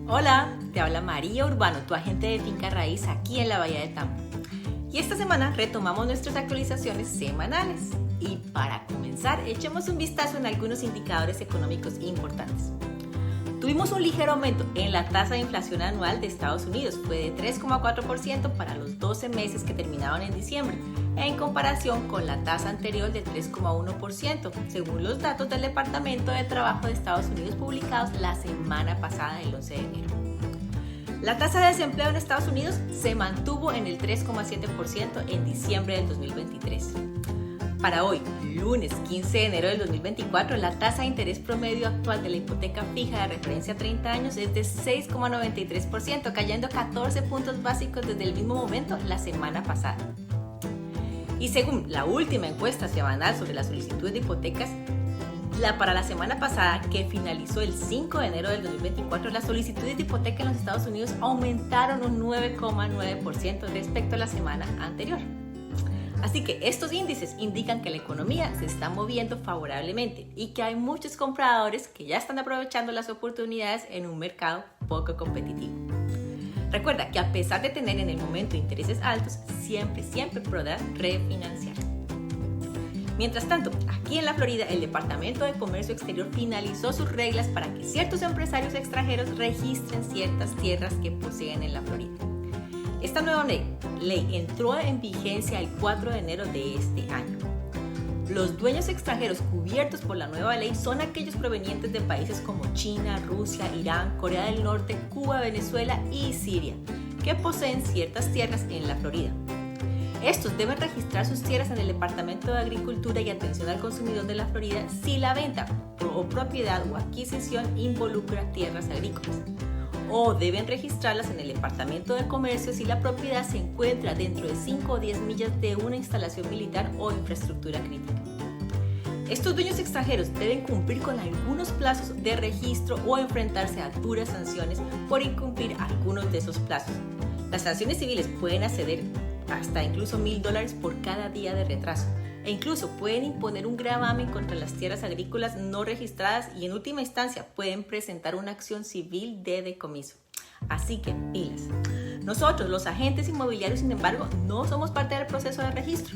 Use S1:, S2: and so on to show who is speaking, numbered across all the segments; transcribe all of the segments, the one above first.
S1: Hola, te habla María Urbano, tu agente de finca raíz aquí en la Bahía de Tampa. Y esta semana retomamos nuestras actualizaciones semanales. Y para comenzar, echemos un vistazo en algunos indicadores económicos importantes. Tuvimos un ligero aumento en la tasa de inflación anual de Estados Unidos, fue de 3,4% para los 12 meses que terminaron en diciembre, en comparación con la tasa anterior de 3,1%, según los datos del Departamento de Trabajo de Estados Unidos publicados la semana pasada, el 11 de enero. La tasa de desempleo en Estados Unidos se mantuvo en el 3,7% en diciembre del 2023. Para hoy, lunes 15 de enero del 2024, la tasa de interés promedio actual de la hipoteca fija de referencia a 30 años es de 6,93%, cayendo 14 puntos básicos desde el mismo momento la semana pasada. Y según la última encuesta semanal sobre las solicitudes de hipotecas, para la semana pasada, que finalizó el 5 de enero del 2024, las solicitudes de hipoteca en los Estados Unidos aumentaron un 9,9% respecto a la semana anterior. Así que estos índices indican que la economía se está moviendo favorablemente y que hay muchos compradores que ya están aprovechando las oportunidades en un mercado poco competitivo. Recuerda que a pesar de tener en el momento intereses altos, siempre podrás refinanciar. Mientras tanto, aquí en la Florida, el Departamento de Comercio Exterior finalizó sus reglas para que ciertos empresarios extranjeros registren ciertas tierras que poseen en la Florida. Esta nueva ley entró en vigencia el 4 de enero de este año. Los dueños extranjeros cubiertos por la nueva ley son aquellos provenientes de países como China, Rusia, Irán, Corea del Norte, Cuba, Venezuela y Siria, que poseen ciertas tierras en la Florida. Estos deben registrar sus tierras en el Departamento de Agricultura y Atención al Consumidor de la Florida si la venta o propiedad o adquisición involucra tierras agrícolas. O deben registrarlas en el Departamento de Comercio si la propiedad se encuentra dentro de 5 o 10 millas de una instalación militar o infraestructura crítica. Estos dueños extranjeros deben cumplir con algunos plazos de registro o enfrentarse a duras sanciones por incumplir algunos de esos plazos. Las sanciones civiles pueden acceder hasta incluso $1,000 por cada día de retraso, e incluso pueden imponer un gravamen contra las tierras agrícolas no registradas y en última instancia pueden presentar una acción civil de decomiso. Así que pilas. Nosotros, los agentes inmobiliarios, sin embargo, no somos parte del proceso de registro.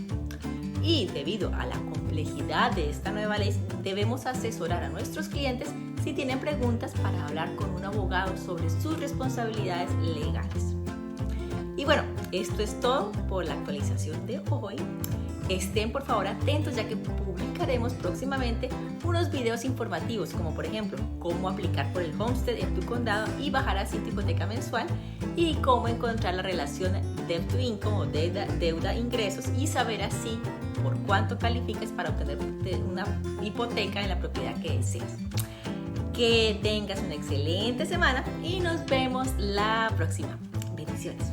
S1: Y debido a la complejidad de esta nueva ley, debemos asesorar a nuestros clientes si tienen preguntas para hablar con un abogado sobre sus responsabilidades legales. Y bueno, esto es todo por la actualización de hoy. Estén por favor atentos, ya que publicaremos próximamente unos videos informativos, como por ejemplo cómo aplicar por el homestead en tu condado y bajar así tu hipoteca mensual, y cómo encontrar la relación debt to income o deuda ingresos y saber así por cuánto calificas para obtener una hipoteca en la propiedad que deseas. Que tengas una excelente semana y nos vemos la próxima. Bendiciones.